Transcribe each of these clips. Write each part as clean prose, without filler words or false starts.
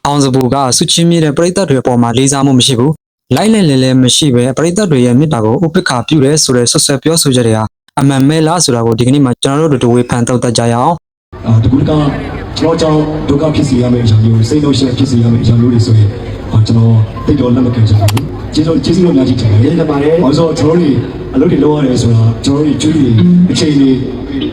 အောင်စပူကစုချင်းမြင့်တဲ့ပရိသတ်တွေအပေါ်မှာလေးစားမှုမရှိဘူးလိုက်လဲလဲလဲမရှိပဲပရိသတ်တွေရဲ့မြစ်တာကိုဥပိ္ပခါပြုတယ်ဆိုတဲ့ဆွဆွဲပြောဆိုချက်တွေဟာအမှန်မဲလားဆိုတာကိုဒီကနေ့မှာကျွန်တော်တို့တို့ဝေဖန်သုံးသပ်ကြရအောင်တကူကကျွန်တော်ကြောင့်ဒုက္ခဖြစ်စေရမယ့်အရာမျိုးစိတ်နှုတ်ရှက်ဖြစ်စေရမယ့်အရာမျိုးတွေဆိုရင်ကျွန်တော်တိတ်တော့လက်မခံချင်ဘူးကျေးဇူးတော်များကြီးတင်ပါတယ်။ပါတယ်။ဘာလို့ကျွန်တော်တို့အလုပ်တွေလုပ်ရတယ်ဆိုတာကျွန်တော်တို့ကျွေးတွေအချိန်တွေ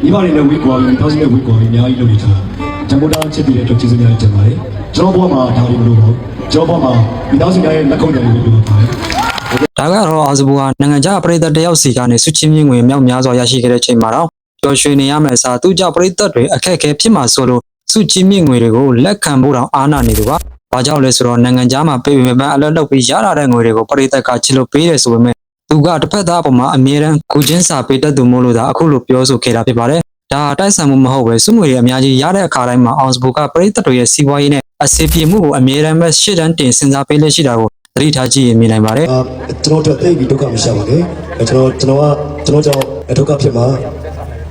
ဒီဘာတွေနဲ့ဝေးကွာပြီး1000နဲ့ဝေးကွာပြီးအများကြီးလုပ်နေတာ။ဂျမ်ဘိုတာချစ်တဲ့အတွက်ကျေးဇူးများတင်ပါတယ်။ကျွန်တော်ဘဝမှာဒါတွေမလုပ်ပါဘူး။ကျွန်တော်ဘဝမှာမိသားစုများရဲ့လက်ခုပ်တွေလုပ်ပါတယ်။ဒါကတော့အောင်စပူဟာနိုင်ငံခြားပရိသတ်တယောက်စီကနေစုချင်းမြင့်ငွေမြောက်များစွာရရှိခဲ့တဲ့ချိန်မှာတော့ပျော်ရွှင်နေရမယ့်အစားသူကြောင့်ပရိသတ်တွေအခက်အခဲဖြစ်မှာဆိုလို့စုချင်းမြင့်ငွေတွေကိုလက်ခံဖို့တောင်အားနာနေသူပါ။ဘာကြောင့်လဲဆိုတော့နိုင်ငံခြားမှာပြည်ပမှာအလုပ်လုပ်ပြီးရလာတဲ့ငွေတွေကိုပရိသတ်ကချစ်လို့ပေးတယ်ဆိုပေမဲ့သူကတစ်ဖက်သားအပေါ်မှာအမြဲတမ်းကိုချင်းစာပေးတတ်သူမို့လို့ဒါအခုလိုပြောဆိုခဲ့တာဖြစ်ပါတယ်။ဒါတိုက်ဆိုင်မှုမဟုတ်ပဲစုငွေတွေအများကြီးရတဲ့အခါတိုင်းမှာအောင်စပူကပရိသတ်တွေရဲ့စီးပွားရေးနဲ့အစီအပြေမှုကိုအမြဲတမ်းပဲရှေ့တန်းတင်စဉ်းစားပေးလက်ရှိတာကိုသတိထားကြည့်ရင်မြင်နိုင်ပါတယ်။ကျွန်တော်တို့သိပြီးဒုက္ခမရှာပါနဲ့။ကျွန်တော်ကြောင့်ဒုက္ခဖြစ်မှာ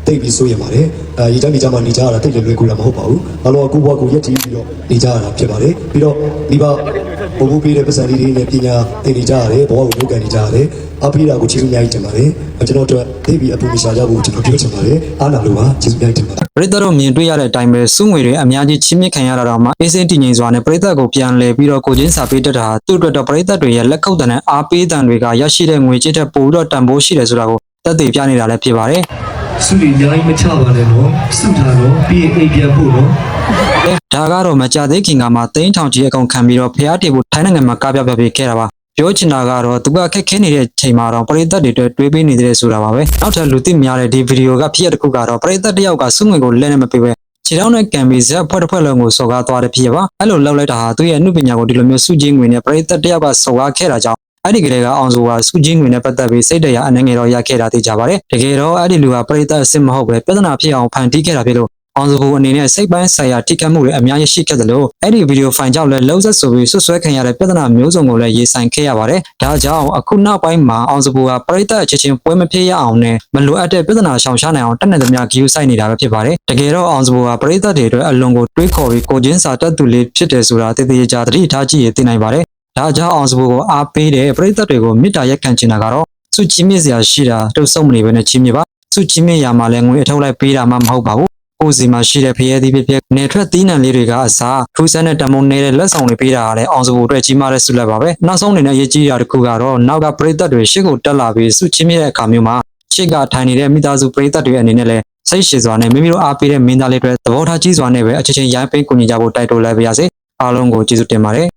တိတ်ပြီးဆိုရပါတယ်။ရေတန်းကြမှာနေကြရတာတိတ်လည်းလွယ်ကူတာမဟုတ်ပါဘူး။ဘာလို့အခုဘဝကိုရက်တည်ပြီးတော့နေကြရတာဖြစ်ပါတယ်။ပြီးတော့မိဘပုံမှုပေးတဲ့ပတ်စံလေးတွေနဲ့ပညာသင်နေကြရတယ်ဘဝကိုလုပ်ကန်နေကြရတယ်။အပိဓာကိုကျေးဇူးများကြီးတင်ပါတယ်။ကျွန်တော်တို့တိတ်ပြီးအပူမရှာကြဘူးကျွန်တော်ပြောချင်ပါတယ်။အားနာလို့ပါကျေးဇူးများကြီးတင်ပါတယ်။ပရိသတ်တို့မြင်တွေ့ရတဲ့အတိုင်းပဲစုငွေတွေအများကြီးချင်းမြင့်ခံရတာတော့မှအေးစိမ့်တည်ငြိမ်စွာနဲ့ပရိသတ်ကိုပြန်လဲပြီးတော့ကိုချင်းစာပေးတတ်တာသူ့အတွက်တော့ပရိသတ်တွေရဲ့လက်ခုပ်တန်နဲ့အားပေးတန်တွေကရရှိတဲ့ငွေကြေးတဲ့ပို့ပြီးတော့တန်ဖိုးရှိတယ်ဆိုတာကိုသက်သေပြနေတာလည်းဖြစ်ပါတယ်။စုတွေအများကြီးမချပါနဲ့တော့စုထားတော့ပြီးရင်အိမ်ပြန်ဖို့တော့ဒါကတော့မကြသေးခင်ကမှသိန်းထောင်ကြီးအကောင်ခံပြီးတော့ဖျားတေဖို့ထိုင်းနိုင်ငံမှာကားပြပြပေးခဲ့တာပါပြောချင်တာကတော့သူကခက်ခဲနေတဲ့ချိန်မှာတော့ပရိသတ်တွေအတွက်တွေးပေးနေတယ်ဆိုတာပါပဲနောက်ထပ်လူသိများတဲ့ဒီဗီဒီယိုကဖြစ်ရတဲ့ခုကတော့ပရိသတ်တယောက်ကစုငွေကိုလက်နဲ့မပေးပဲခြေထောက်နဲ့ကံပြီးဇက်ဖွဲ့တစ်ဖွဲ့လုံးကိုစော်ကားသွားတဲ့ဖြစ်ပါအဲ့လိုလောက်လိုက်တာဟာသူ့ရဲ့အမှုပညာကိုဒီလိုမျိုးစုချင်းငွေနဲ့ပရိသတ်တယောက်ကစော်ကားခဲ့တာကြောင့်အဲ့ဒီကလေးကအောင်စိုးကစုချင်းငွေနဲ့ပတ်သက်ပြီးစိတ်တရားအနေငယ်တော့ရခဲ့တာသိကြပါတယ်တကယ်တော့အဲ့ဒီလူကပရိသတ်အစ်မဟုတ်ပဲပြဿနာဖြစ်အောင်ဖန်တီးခဲ့တာဖြစ်လို့အောင်စိုးအနေနဲ့စိတ်ပိုင်းဆိုင်ရာထိခိုက်မှုတွေအများကြီးရှိခဲ့တယ်လို့အဲ့ဒီဗီဒီယိုဖိုင်ကြောင့်လည်းလုံးဆက်ဆိုပြီးဆွဆွဲခံရတဲ့ပြဿနာမျိုးစုံကိုလည်းရေးဆိုင်ခဲ့ရပါတယ်ဒါကြောင့်အခုနောက်ပိုင်းမှာအောင်စိုးကပရိသတ်အချင်းချင်းပွဲမဖြစ်ရအောင်နဲ့မလိုအပ်တဲ့ပြဿနာရှောင်ရှားနိုင်အောင်တက်နေသမျှဂီယူဆိုင်နေတာပဲဖြစ်ပါတယ်တကယ်တော့အောင်စိုးကပရိသတ်တွေအတွက်အလွန်ကိုတွေးခေါ်ပြီးကိုချင်းစာတက်သူလေးဖြစ်တယ်ဆိုတာတည်တည်ကြသတိထားကြည့်ရသိနိုင်ပါတယ်ဒါကြောင့်အောင်စပူကိုအားပေးတဲ့ပရိသတ်တွေကိုမေတ္တာရက်ခံချင်တာကတော့စုချင်းမြင့်စရာရှိတာတုတ်ဆုံးမနေဘဲနဲ့ချင်းမြင့်ပါစုချင်းမြင့်ရမှာလည်းငွေအထုတ်လိုက်ပေးတာမှမဟုတ်ပါဘူးကိုယ်စီမှာရှိတဲ့ဖျဲသီးဖြစ်ဖြစ်နေထွက်သီးနှံလေးတွေကအစားထူးဆန်းတဲ့တမုံနေတဲ့လက်ဆောင်တွေပေးတာကလည်းအောင်စပူအတွက်ကြီးမားတဲ့ဆုလက်ပါပဲနောက်ဆုံးအနေနဲ့အရေးကြီးတာတစ်ခုကတော့နောက်ကပရိသတ်တွေရှေ့ကိုတက်လာပြီးစုချင်းမြင့်တဲ့အခါမျိုးမှာရှေ့ကထိုင်နေတဲ့မိသားစုပရိသတ်တွေအနေနဲ့လည်းစိတ်ရှည်စွာနဲ့မိမိတို့အားပေးတဲ့မင်းသားလေးတွေသဘောထားကြီးစွာနဲ့ပဲအချင်းချင်းရိုင်းပိတ်ကူညီကြဖို့တိုက်တွန်းလိုက်ပါရစေအားလုံးကိုကျေးဇူးတင်ပါတယ်